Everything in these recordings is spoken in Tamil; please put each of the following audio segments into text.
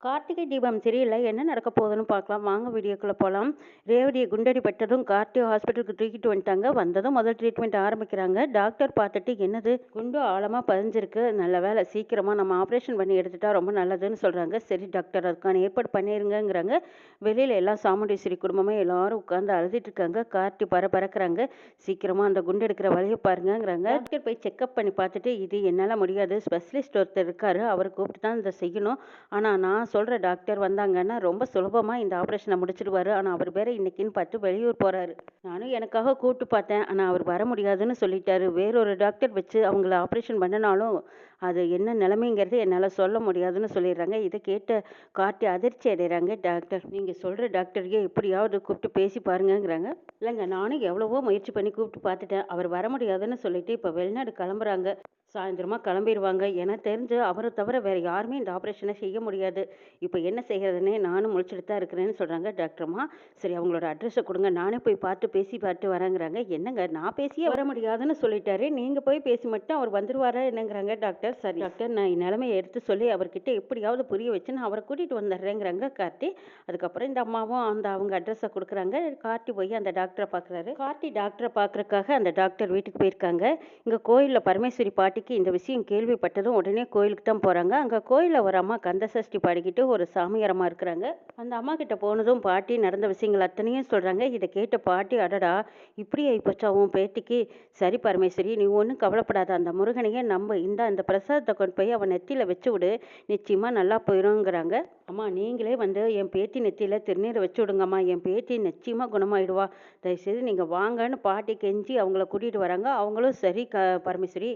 கார்த்திகை தீபம் சரியில்லை. என்ன நடக்க போகுதுன்னு பார்க்கலாம். வாங்க வீடியோக்குள்ள போகலாம். ரேவதியை குண்டடிப்பட்டதும் கார்த்தி ஹாஸ்பிட்டலுக்கு தூக்கிட்டு வந்துட்டாங்க. வந்ததும் முதல் ட்ரீட்மெண்ட் ஆரம்பிக்கிறாங்க. டாக்டர் பார்த்துட்டு என்னது குண்டு ஆழமாக பதிஞ்சிருக்கு, நல்ல வேலை சீக்கிரமாக நம்ம ஆப்ரேஷன் பண்ணி எடுத்துட்டா ரொம்ப நல்லதுன்னு சொல்கிறாங்க. சரி டாக்டர், அதுக்கான ஏற்பாடு பண்ணிருங்கிறாங்க. வெளியில் எல்லாம் சாமுண்டீஸ்வரி குடும்பமே எல்லாரும் உட்காந்து அழுதுட்டு இருக்காங்க. கார்த்தி பறக்கிறாங்க. சீக்கிரமாக அந்த குண்டு எடுக்கிற வழியை பாருங்கங்கிறாங்க. டாக்டர் போய் செக்அப் பண்ணி பார்த்துட்டு இது என்னால் முடியாது, ஸ்பெஷலிஸ்ட் ஒருத்தர் இருக்காரு, அவரை கூப்பிட்டு தான் இதை செய்யணும். ஆனால் நான் சொல்கிற டாக்டர் வந்தாங்கன்னா ரொம்ப சுலபமாக இந்த ஆப்ரேஷனை முடிச்சிடுவார். ஆனால் அவர் வேற இன்னைக்குன்னு பார்த்து வெளியூர் போகிறாரு. நானும் எனக்காக கூப்பிட்டு பார்த்தேன், ஆனால் அவர் வர முடியாதுன்னு சொல்லிட்டாரு. வேறொரு டாக்டர் வச்சு அவங்கள ஆப்ரேஷன் பண்ணினாலும் அது என்ன நிலைமைங்கிறது என்னால் சொல்ல முடியாதுன்னு சொல்லிடுறாங்க. இதை கேட்ட கார்த்தி அதிர்ச்சி அடைகிறாங்க. டாக்டர், நீங்கள் சொல்கிற டாக்டரையே எப்படியாவது கூப்பிட்டு பேசி பாருங்கங்கிறாங்க. இல்லைங்க, நானும் எவ்வளவோ முயற்சி பண்ணி கூப்பிட்டு பார்த்துட்டேன், அவர் வர முடியாதுன்னு சொல்லிட்டு இப்போ வெளிநாடு கிளம்புறாங்க. சாயந்தரமாக கிளம்பிடுவாங்க. எனக்கு தெரிஞ்சு அவரை தவிர வேறு யாருமே இந்த ஆப்ரேஷனை செய்ய முடியாது. இப்போ என்ன செய்கிறதுனே நானும் முழிச்சுட்டு தான் இருக்கிறேன்னு சொல்கிறாங்க. டாக்டர்மா, சரி அவங்களோட அட்ரஸை கொடுங்க, நானே போய் பேசி பார்த்து வரேங்கிறாங்க. என்னங்க, நான் பேசியே வர முடியாதுன்னு சொல்லிட்டாரு, நீங்கள் போய் பேசி மட்டும் அவர் வந்துடுவாரா என்னங்கிறாங்க டாக்டர். சரி டாக்டர், நான் நிலைமையை எடுத்து சொல்லி அவர்கிட்ட எப்படியாவது புரிய வச்சு நான் அவரை கூட்டிகிட்டு வந்துடுறேங்கிறாங்க கார்த்தி. அதுக்கப்புறம் இந்த அம்மாவும் அவங்க அட்ரஸை கொடுக்குறாங்க. கார்த்தி போய் அந்த டாக்டரை பார்க்குறாரு. கார்த்தி டாக்டரை பார்க்குறக்காக அந்த டாக்டர் வீட்டுக்கு போயிருக்காங்க. இங்கே கோயிலில் பரமேஸ்வரி பாட்டிக்கு இந்த விஷயம் கேள்விப்பட்டதும் உடனே கோயிலுக்கு தான் போகிறாங்க. அங்கே கோயிலில் ஒரு அம்மா கந்தசஷ்டி பாடிக்கிட்டு ஒரு சாமியாரமாக இருக்கிறாங்க. அந்த அம்மா கிட்ட போனதும் பாட்டி நடந்த விஷயங்கள் அத்தனையும் சொல்கிறாங்க. இதை கேட்ட பாட்டி, அடடா இப்படி ஆயிப்போச்சா உன் பேட்டிக்கு, சரி பரமேஸ்வரி நீ ஒன்றும் கவலைப்படாத, அந்த முருகனையே நம்ம இந்த பிரசாதத்தை கொண்டு போய் அவன் நெத்தியில் வச்சு விடு, நிச்சயமாக நல்லா போயிடும்ங்கிறாங்க. அம்மா, நீங்களே என் பேத்தி நெத்தியில் திருநீரை வச்சு விடுங்கம்மா, என் பேத்தி நிச்சயமாக குணமாயிடுவா, தயவுசெய்து நீங்கள் வாங்கன்னு பாட்டி கெஞ்சி அவங்கள கூட்டிகிட்டு வராங்க. அவங்களும் சரி பரமேஸ்வரி.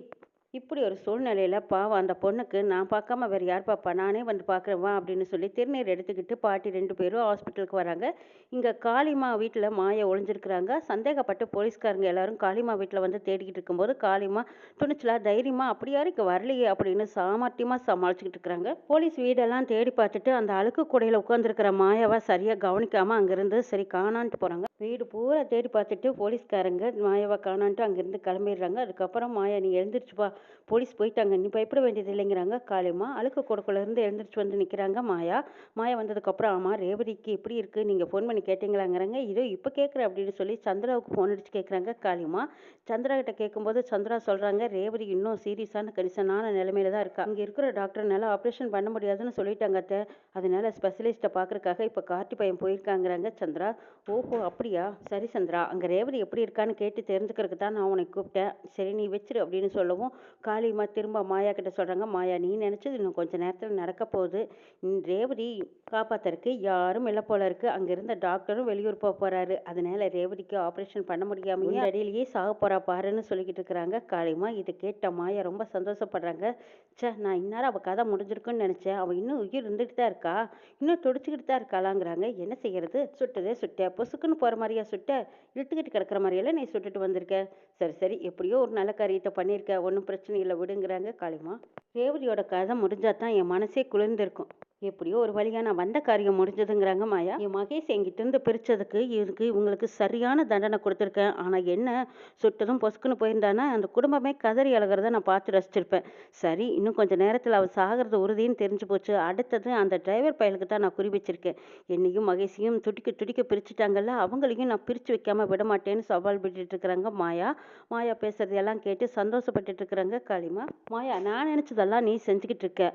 இப்படி ஒரு சூழ்நிலையில் பாவம் அந்த பொண்ணுக்கு நான் பார்க்காம வேறு யார் பாப்பா, நானே வந்து பார்க்குறேன் வா அப்படின்னு சொல்லி திருநீர் எடுத்துக்கிட்டு பாட்டி 2 பேரும் ஹாஸ்பிட்டலுக்கு வராங்க. இங்கே காளிமா வீட்டில் மாயை ஒளிஞ்சிருக்கிறாங்க. சந்தேகப்பட்டு போலீஸ்காரங்க எல்லாரும் காளிமா வீட்டில் வந்து தேடிக்கிட்டு இருக்கும்போது காளிமா துணிச்சலாக தைரியமாக அப்படி யாரும் இங்கே வரலையே அப்படின்னு சாமர்த்தியமாக சமாளிச்சுக்கிட்டு இருக்கிறாங்க. போலீஸ் வீடெல்லாம் தேடி பார்த்துட்டு அந்த அழுக்கு கூடையில் உட்காந்துருக்கிற மாயாவை சரியாக கவனிக்காமல் அங்கேருந்து சரி காணான்ட்டு போகிறாங்க. வீடு பூரா தேடி பார்த்துட்டு போலீஸ்காரங்க மாயாவை காணான்ட்டு அங்கேருந்து கிளம்பிடுறாங்க. அதுக்கப்புறம் மாயா, நீ எழுந்திரிச்சுப்பா, போலீஸ் போயிட்டாங்க, நீ பயப்பட வேண்டியது இல்லைங்கிறாங்க காளிமா. அழுக்கு கொடுக்குள்ளேருந்து எழுந்திரிச்சு வந்து நிற்கிறாங்க மாயா. மாயா வந்ததுக்கப்புறம், ஆமாம் ரேவதிக்கு எப்படி இருக்குது, நீங்கள் ஃபோன் பண்ணி கேட்டிங்களாங்கிறாங்க. இதோ இப்போ கேட்குறேன் அப்படின்னு சொல்லி சந்திராவுக்கு ஃபோன் அடிச்சு கேட்குறாங்க காளிமா. சந்திரா கிட்ட கேட்கும்போது சந்திரா சொல்கிறாங்க, ரேவதி இன்னும் சீரியஸான கணிசனான நிலைமையில தான் இருக்கா, அங்கே இருக்கிற டாக்டர்னால ஆப்ரேஷன் பண்ண முடியாதுன்னு சொல்லிட்டாங்க அத்தை, அதனால ஸ்பெஷலிஸ்ட்டை பார்க்குறக்காக இப்போ கார்த்தி பையன் போயிருக்காங்கிறாங்க சந்திரா. ஓஹோ அப்படியா, சரி சந்திரா, அங்கே ரேவதி எப்படி இருக்கான்னு கேட்டு தெரிஞ்சுக்கிறதுக்கு தான் நான் உன்னை கூப்பிட்டேன், சரி நீ வச்சிரு அப்படின்னு சொல்லவும் காளிமா திரும்ப மாயா கிட்ட சொல்கிறாங்க, மாயா நீ நினச்சது இன்னும் கொஞ்சம் நேரத்தில் நடக்க போகுது, ரேவதி காப்பாற்றுறதுக்கு யாரும் இல்லை போல இருக்குது, அங்கே இருந்த டாக்டரும் வெளியூர் போகிறாரு, அதனால ரேவதிக்கு ஆப்ரேஷன் பண்ண முடியாமையே அடியிலேயே சாக போகிறா பாருன்னு சொல்லிக்கிட்டு இருக்கிறாங்க காளிமா. இதை கேட்ட மாயா ரொம்ப சந்தோஷப்படுறாங்க. சே, நான் இந்நேரம் அவள் கதை முடிஞ்சிருக்குன்னு நினச்சேன், அவள் இன்னும் உயிர் இருந்துகிட்டு தான் இருக்கா, இன்னும் துடிச்சிக்கிட்டு தான் இருக்காளாங்கிறாங்க. என்ன செய்யறது, சுட்டதே சுட்ட, பொசுக்குன்னு போகிற மாதிரியா சுட்ட, இழுத்துக்கிட்டு கிடக்கிற மாதிரியெல்லாம் நீ சுட்டுட்டு வந்திருக்க, சரி சரி எப்படியோ ஒரு நல்ல காரியத்தை பண்ணியிருக்க, ஒன்றும் பிரச்சனை இல்லை விடுங்கிறாங்க காளிமா. ரேவதியோட கதை முடிஞ்சாதான் என் மனசே குளிர்ந்திருக்கும், எப்படியோ ஒரு வழியாக நான் வந்த காரியம் முடிஞ்சதுங்கிறாங்க மாயா. என் மகேஷ் என்கிட்டேருந்து பிரித்ததுக்கு இவங்களுக்கு சரியான தண்டனை கொடுத்துருக்கேன், ஆனால் என்ன சுட்டதும் பொசுக்குன்னு போயிருந்தானா அந்த குடும்பமே கதறி அழுகிறத நான் பார்த்து ரசிச்சிருப்பேன். சரி இன்னும் கொஞ்சம் நேரத்தில் அவள் சாகிறது உறுதின்னு தெரிஞ்சு போச்சு, அடுத்தது அந்த டிரைவர் பயலுக்கு தான் நான் குறி வச்சிருக்கேன், என்னையும் மகேஷையும் துடிக்க துடிக்க பிரிச்சுட்டாங்கல்ல, அவங்களையும் நான் பிரித்து வைக்காமல் விட மாட்டேன்னு சவால் விட்டுட்டு இருக்கிறாங்க மாயா. மாயா பேசுறதெல்லாம் கேட்டு சந்தோஷப்பட்டுட்டு இருக்கிறாங்க காளிமா. மாயா, நான் நினச்சதெல்லாம் நீ செஞ்சுக்கிட்டு இருக்க,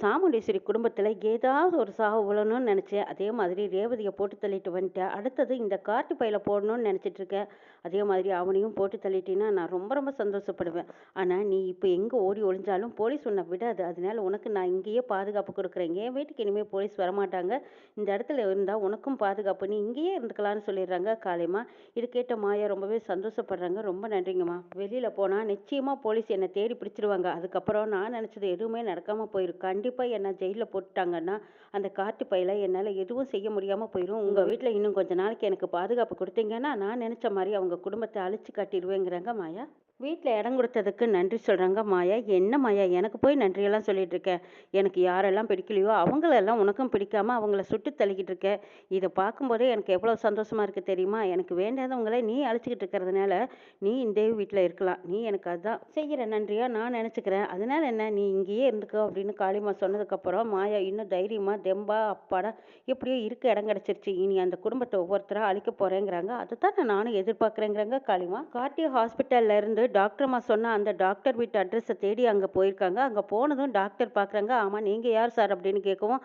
சாமுண்டீஸ்வரி குடும்பத்தில் ஏதாவது ஒரு சாவு விழணும்னு நினச்சேன், அதே மாதிரி ரேவதியை போட்டு தள்ளிட்டு வந்துட்டேன், அடுத்தது இந்த கார்த்தி பையில போடணும்னு நினச்சிட்டு இருக்கேன், அதே மாதிரி அவனையும் போட்டு தள்ளிட்டீங்கன்னா நான் ரொம்ப ரொம்ப சந்தோஷப்படுவேன், ஆனால் நீ இப்போ எங்கே ஓடி ஒளிஞ்சாலும் போலீஸ் உன்னை விடாது, அதனால உனக்கு நான் இங்கேயே பாதுகாப்பு கொடுக்குறேன், என் வீட்டுக்கு இனிமேல் போலீஸ் வரமாட்டாங்க, இந்த இடத்துல இருந்தால் உனக்கும் பாதுகாப்பு, நீ இங்கேயே இருந்துக்கலான்னு சொல்லிடுறாங்க காளிமா. இது கேட்ட மாயா ரொம்பவே சந்தோஷப்படுறாங்க. ரொம்ப நன்றிங்கம்மா, வெளியில் போனால் நிச்சயமாக போலீஸ் என்னை தேடி பிடிச்சிருவாங்க, அதுக்கப்புறம் நான் நினச்சது எதுவுமே நடக்காமல் போயிருக்கேன், கண்டிப்பாக என்ன ஜெயிலில் போட்டுட்டாங்கன்னா அந்த கார்த்தி பையில என்னால் எதுவும் செய்ய முடியாமல் போயிடும், உங்கள் வீட்டில் இன்னும் கொஞ்ச நாளைக்கு எனக்கு பாதுகாப்பு கொடுத்தீங்கன்னா நான் நினச்ச மாதிரி அவங்க குடும்பத்தை அழிச்சு காட்டிடுவேங்கிறாங்க மாயா. வீட்ல இடம் கொடுத்ததுக்கு நன்றி சொல்றாங்க மாயா. என்ன மாயா எனக்கு போய் நன்றியெல்லாம் சொல்லிட்டு இருக்க? எனக்கு யாரெல்லாம் பிடிக்கலையோ அவங்களெல்லாம் உனக்கும் பிடிக்காம அவங்கள சுட்டு தள்ளிக்கிட்டு இருக்க. இத பார்க்கும்போதே எனக்கு எவ்வளோ சந்தோஷமா இருக்கு தெரியுமா? எனக்கு வேண்டாதவங்கள நீ அழைச்சுக்கிட்டு இருக்கிறதுனால, நீ இந்த வீட்ல இருக்கலாம். நீ எனக்கு அதான் செய்கிற நன்றியா நான் நினச்சுக்கிறேன். அதனால என்ன நீ இங்கேயே இருந்துக்கோ அப்படின்னு காளியம்மா சொன்னதுக்கப்புறம் மாயா இன்னும் தைரியமா தெம்பா அப்பாடா எப்படியோ இருக்க இடம் கிடைச்சிருச்சு. இனி அந்த குடும்பத்தை ஒவ்வொருத்தரா அழிக்க போறேங்கிறாங்க. அதைத்தான் நானும் எதிர்பார்க்குறேங்கிறாங்க காளியம்மா. கார்த்திகை ஹாஸ்பிட்டல்ல இருந்து டாக்டர் அம்மா சொன்ன அந்த டாக்டர் வீட்டு அட்ரஸை தேடி அங்கே போயிருக்காங்க. அங்கே போனதும் டாக்டர் பார்க்குறாங்க. ஆமாம் நீங்கள் யார் சார் அப்படின்னு கேட்கவும்,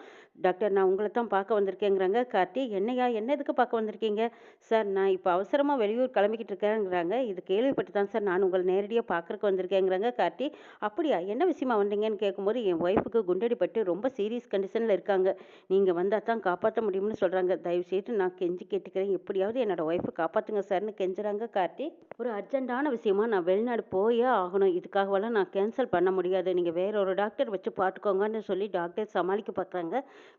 டாக்டர் நான் உங்களை தான் பார்க்க வந்திருக்கேங்கிறாங்க. கார்த்தி என்னையா என்ன எதுக்கு பார்க்க வந்திருக்கீங்க? சார் நான் இப்போ அவசரமாக வெளியூர் கிளம்பிக்கிட்டு இருக்கேங்கிறாங்க. இது கேள்விப்பட்டு தான் சார் நான் உங்களை நேரடியாக பார்க்குறக்கு வந்திருக்கேங்கிறாங்க. கார்த்தி அப்படியா என்ன விஷயமா வந்தீங்கன்னு கேட்கும்போது, என் ஒய்ஃபுக்கு குண்டடிப்பட்டு ரொம்ப சீரியஸ் கண்டிஷனில் இருக்காங்க. நீங்கள் வந்தால் தான் காப்பாற்ற முடியும்னு சொல்கிறாங்க. தயவுசெய்து நான் கெஞ்சி கேட்டுக்கிறேன், எப்படியாவது என்னோட ஒய்ஃபை காப்பாற்றுங்க சார்னு கெஞ்சுறாங்க. கார்த்தி ஒரு அர்ஜென்ட்டான விஷயமா நான் வெளிநாடு போயே ஆகணும். இதுக்காகவெல்லாம் நான் கேன்சல் பண்ண முடியாது. நீங்கள் வேற ஒரு டாக்டர் வச்சு பார்த்துக்கோங்கன்னு சொல்லி டாக்டர் சமாளிக்க பார்க்குறாங்க.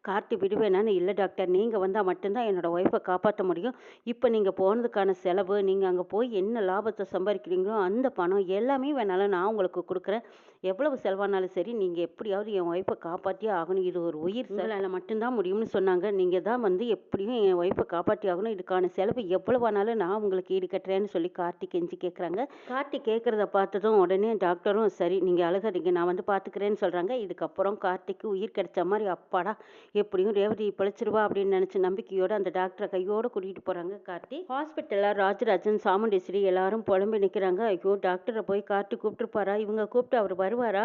கார்த்தி விடுவேனான்னு, இல்லை டாக்டர் நீங்கள் வந்தால் மட்டும்தான் என்னோட ஒய்ஃபை காப்பாற்ற முடியும். இப்போ நீங்கள் போனதுக்கான செலவு, நீங்கள் அங்கே போய் என்ன லாபத்தை சம்பாதிக்கிறீங்களோ அந்த பணம் எல்லாமே வேணாலும் நான் உங்களுக்கு கொடுக்குறேன். எவ்வளவு செலவானாலும் சரி நீங்கள் எப்படியாவது என் ஒய்ஃபை காப்பாற்றியே ஆகணும். இது ஒரு உயிர் உங்களால் மட்டும்தான் முடியும்னு சொன்னாங்க. நீங்கள் தான் வந்து எப்படியும் என் ஒய்ஃபை காப்பாற்றி ஆகணும். இதுக்கான செலவு எவ்வளவானாலும் நான் உங்களுக்கு ஈடு கட்டுறேன்னு சொல்லி கார்த்தி கெஞ்சி கேட்குறாங்க. கார்த்தி கேட்குறத பார்த்ததும் உடனே டாக்டரும் சரி நீங்கள் அழுகாதீங்க நான் வந்து பார்த்துக்கிறேன்னு சொல்கிறாங்க. இதுக்கப்புறம் கார்த்திக்கு உயிர் கிடைச்ச மாதிரி அப்பாடா எப்படியும் ரேவதி பிழைச்சிருவா அப்படின்னு நினச்ச நம்பிக்கையோட அந்த டாக்டரை கையோடு கூட்டிகிட்டு போகிறாங்க. கார்த்தி ஹாஸ்பிட்டலில் ராஜராஜன் சாமுண்டேஸ்வரி எல்லாரும் புலம்பி நிற்கிறாங்க. ஐயோ டாக்டரை போய் கார்த்தி கூப்பிட்டுருப்பாரா, இவங்க கூப்பிட்டு அவர் வருவாரா?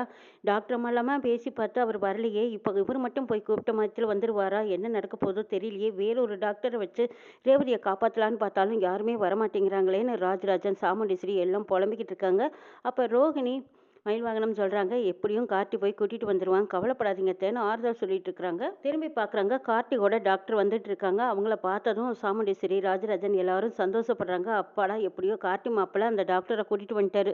டாக்டர் மூலமாக பேசி பார்த்து அவர் வரலையே, இப்போ இவர் மட்டும் போய் கூப்பிட்ட மாதிரி வந்துருவாரா? என்ன நடக்க போதோ தெரியலையே, வேறொரு டாக்டரை வச்சு ரேவதியை காப்பாற்றலான்னு பார்த்தாலும் யாருமே வரமாட்டேங்கிறாங்களேன்னு ராஜராஜன் சாமுண்டேஸ்வரி எல்லாம் புலம்பிக்கிட்டு இருக்காங்க. அப்போ ரோகிணி மயில் வாகனம் சொல்கிறாங்க, எப்படியும் கார்த்தி போய் கூட்டிகிட்டு வந்துடுவாங்க, கவலைப்படாதீங்க தேன்னு ஆறுதல் சொல்லிட்டு இருக்கிறாங்க. திரும்பி பார்க்குறாங்க, கார்த்திகோட டாக்டர் வந்துட்டு இருக்காங்க. அவங்கள பார்த்ததும் சாமுண்டேஸ்வரி ராஜராஜன் எல்லாரும் சந்தோஷப்படுறாங்க. அப்பாடா எப்படியோ கார்த்தி மாப்பிள்ள அந்த டாக்டரை கூட்டிகிட்டு வந்துட்டாரு.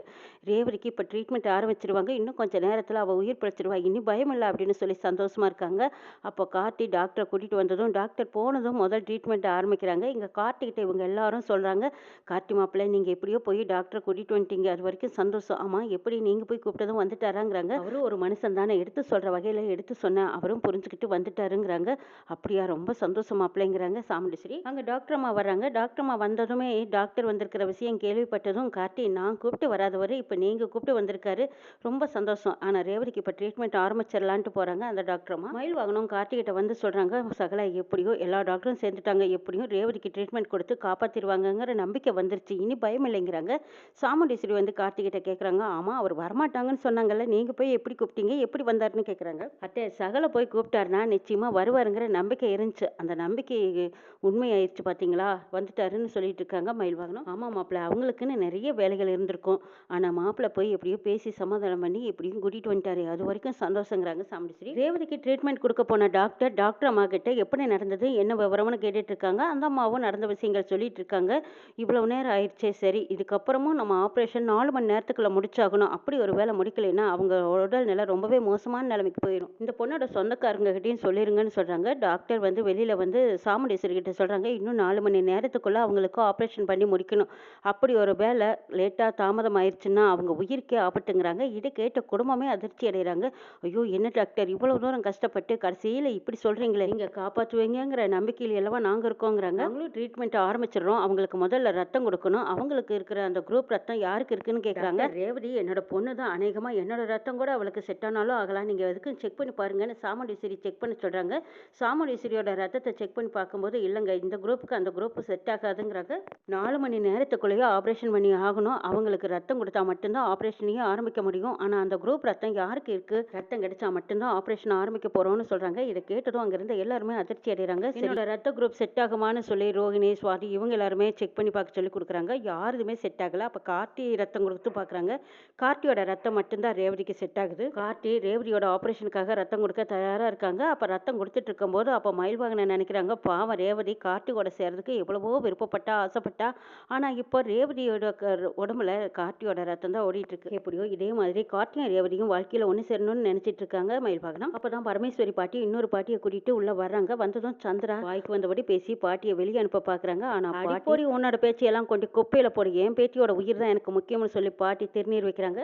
ரேவதிக்கு இப்போ ட்ரீட்மெண்ட் ஆரம்பிச்சிருவாங்க. இன்னும் கொஞ்சம் நேரத்தில் அவள் உயிர் பிழைச்சிருவா, இனி பயம் இல்லை அப்படின்னு சொல்லி சந்தோஷமாக இருக்காங்க. அப்போ கார்த்தி டாக்டரை கூட்டிகிட்டு வந்ததும் டாக்டர் போனதும் முதல் ட்ரீட்மெண்ட் ஆரம்பிக்கிறாங்க. இங்கே கார்த்திகிட்ட இவங்க எல்லாரும் சொல்கிறாங்க, கார்த்தி மாப்பிள்ளை நீங்கள் எப்படியோ போய் டாக்டரை கூட்டிகிட்டு வந்துட்டீங்க, அது வரைக்கும் சந்தோஷம். ஆமாம் எப்படி நீங்கள் போய் கூப்பிட்டதும் வந்துட்டாராங்கிறாங்க. அவரும் ஒரு மனுஷன் தானே, எடுத்து சொல்கிற வகையில் எடுத்து சொன்னேன், அவரும் புரிஞ்சுக்கிட்டு வந்துட்டாருங்கிறாங்க. அப்படியா ரொம்ப சந்தோஷம் மாப்பிள்ளைங்கிறாங்க சாமுண்டேஸ்வரி. அங்கே டாக்டர் அம்மா வர்றாங்க. டாக்டர் அம்மா வந்ததுமே டாக்டர் வந்திருக்கிற விஷயம் கேள்விப்பட்டதும் கார்த்தி நான் கூப்பிட்டு வராதவர் இப்போ நீங்கள் கூப்பிட்டு வந்திருக்காரு, ரொம்ப சந்தோஷம். ஆனால் ரேவதிக்கு இப்போ ட்ரீட்மெண்ட் ஆரம்பிச்சிடலான்ட்டு போகிறாங்க அந்த டாக்டர் அம்மா. மயில் வாகனம் கார்த்திகிட்ட வந்து சொல்கிறாங்க, சகலா எப்படியோ எல்லா டாக்டரும் சேர்ந்துட்டாங்க, எப்படியும் ரேவதிக்கு ட்ரீட்மெண்ட் கொடுத்து காப்பாற்றிடுவாங்கங்கிற நம்பிக்கை வந்துருச்சு, இனி பயம் இல்லைங்கிறாங்க. சாமுண்டேஸ்வரி வந்து கார்த்திகிட்ட கேட்குறாங்க, ஆமாம் அவர் வரமாட்டாங்கன்னு சொன்னாங்கல்ல, நீங்கள் போய் எப்படி கூப்பிட்டீங்க, எப்படி வந்தாருன்னு கேட்குறாங்க. அத்தை சகலை போய் கூப்பிட்டாருன்னா நிச்சயமாக வருவாருங்கிற நம்பிக்கை இருந்துச்சு, அந்த நம்பிக்கை உண்மையாயிருச்சு பார்த்தீங்களா, வந்துட்டாருன்னு சொல்லிட்டு இருக்காங்க மயில் வாகனம். ஆமாம் மாப்பிள்ளை அவங்களுக்குன்னு நிறைய வேலைகள் இருந்திருக்கும், ஆனால் மாப்பிள்ளை போய் எப்படியோ பேசி சமாதானம் பண்ணி எப்படியும் கூட்டிகிட்டு வந்துட்டாரு, அது வரைக்கும் சந்தோஷங்கிறாங்க சாமுண்டேஸ்வரி. ரேவதிக்கு ட்ரீட்மெண்ட் கொடுக்க போன டாக்டர் அம்மா கிட்ட எப்படி நடந்தது என்ன விவரம்னு கேட்டுட்டு இருக்காங்க. அந்த அம்மாவும் நடந்த விஷயங்கள் சொல்லிட்டு இருக்காங்க. இவ்வளவு நேரம் ஆயிடுச்சே, சரி இதுக்கப்புறமும் நம்ம ஆப்ரேஷன் 4 மணி நேரத்துக்குள்ள முடிச்சாகணும், அப்படி ஒரு வேலை முடிக்கலைன்னா அவங்க உடல் நிலை ரொம்பவே மோசமான நிலைமைக்கு போயிடும், இந்த பொண்ணோட சொந்தக்காரங்க கிட்டையும் சொல்லிருங்கன்னு சொல்றாங்க. டாக்டர் வந்து வெளியில வந்து சாமுண்டேஸ்வரி கிட்ட சொல்றாங்க, இன்னும் 4 மணி நேரத்துக்குள்ள அவங்களுக்கு ஆப்ரேஷன் பண்ணி முடிக்கணும், அப்படி ஒரு வேலை லேட்டா தாமதம் ஆயிடுச்சுன்னா அவங்க உயிருக்கே ஆபத்துங்கிறாங்க. இதை கேட்ட குடும்பமே அதிர்ச்சி அடைகிறாங்க. ஐயோ என்ன டாக்டர் இவ்வளவு தூரம் கஷ்டப்பட்டு கடைசியில் இப்படி சொல்றீங்களே, நீங்க காப்பாற்றுவீங்கிற நம்பிக்கையில் எல்லாம் நாங்க இருக்கோங்கிறாங்க. அவங்களும் ட்ரீட்மெண்ட் ஆரம்பிச்சிடறோம், அவங்களுக்கு முதல்ல ரத்தம் கொடுக்கணும், அவங்களுக்கு இருக்கிற அந்த குரூப் ரத்தம் யாருக்கு இருக்குன்னு கேட்குறாங்க. ரேவதி என்னோட பொண்ணு தான், அநேகமாக என்னோட ரத்தம் கூட அவளுக்கு செட் ஆனாலும் ஆகலாம், நீங்கள் எதுக்கும் செக் பண்ணி பாருங்கன்னு சாமுண்டேஸ்வரி செக் பண்ண சொல்கிறாங்க. சாமுண்டேஸ்வரியோட ரத்தத்தை செக் பண்ணி பார்க்கும்போது இல்லைங்க இந்த குரூப்புக்கு அந்த குரூப் செட் ஆகாதுங்கிறாங்க. 4 மணி நேரத்துக்குள்ளேயே ஆப்ரேஷன் பண்ணி ஆகணும், அவங்களுக்கு ரத்தம் கொடுத்தா மட்டும்தான் ஆப்ரேஷனையே ஆரம்பிக்க முடியும், ஆனால் அந்த குரூப் ரத்தம் யாருக்கு இருக்குது, ரத்தம் கிடைச்சா மட்டும்தான் ஆப்ரேஷன் ஆரம்பிக்க போகிறோம்னு சொல்கிறாங்க. இதை கேட்டதும் அங்கேருந்து எல்லாருமே அதிர்ச்சி அடைகிறாங்க. என்னோட ரத்த குரூப் செட் ஆகுமான்னு சொல்லி ரோஹிணி சுவாதி இவங்க எல்லாருமே செக் பண்ணி பார்க்க சொல்லி கொடுக்குறாங்க. யாருமே செட் ஆகலை. அப்போ கார்த்தி ரத்தம் கொடுத்து பார்க்குறாங்க. கார்த்தியோட ரத்தம் மட்டும்தான் ரேவதிக்கு செட் ஆகுது. கார்த்தி ரேவதியோட ஆபரேஷனுக்காக ரத்தம் கொடுக்க தயாரா இருக்காங்க. அப்ப ரத்தம் கொடுத்துட்டு இருக்கும்போது அப்ப மயில்வாகனன் நினைக்கிறாங்க, பாவம் ரேவதி கார்த்தியோட சேர்றதுக்கு எவ்வளவோ விருப்பப்பட்டா, ஆசைப்பட்டா. ஆனா இப்போ ரேவதியோட உடம்புல கார்த்தியோட ரத்தம் தான் ஓடிட்டு இருக்கு. எப்படியோ இதே மாதிரி கார்த்தியும் ரேவதியும் வாழ்க்கையில ஒண்ணு சேரணும்னு நினைச்சிட்டு இருக்காங்க மயில்வாகனம். அப்பதான் பரமேஸ்வரி பாட்டி இன்னொரு பாட்டியை கூட்டிட்டு உள்ள வர்றாங்க. வந்ததும் சந்திரா வாய்க்கு வந்தபடி பேசி பாட்டியை வெளியே அனுப்ப பாக்குறாங்க. ஆனா பாட்டி உன்னோட பேச்சையெல்லாம் கொண்டு குப்பையில போடு, என் பேத்தியோட உயிர் தான் எனக்கு முக்கியம்னு சொல்லி பாட்டி திருநீர் வைக்கிறாங்க.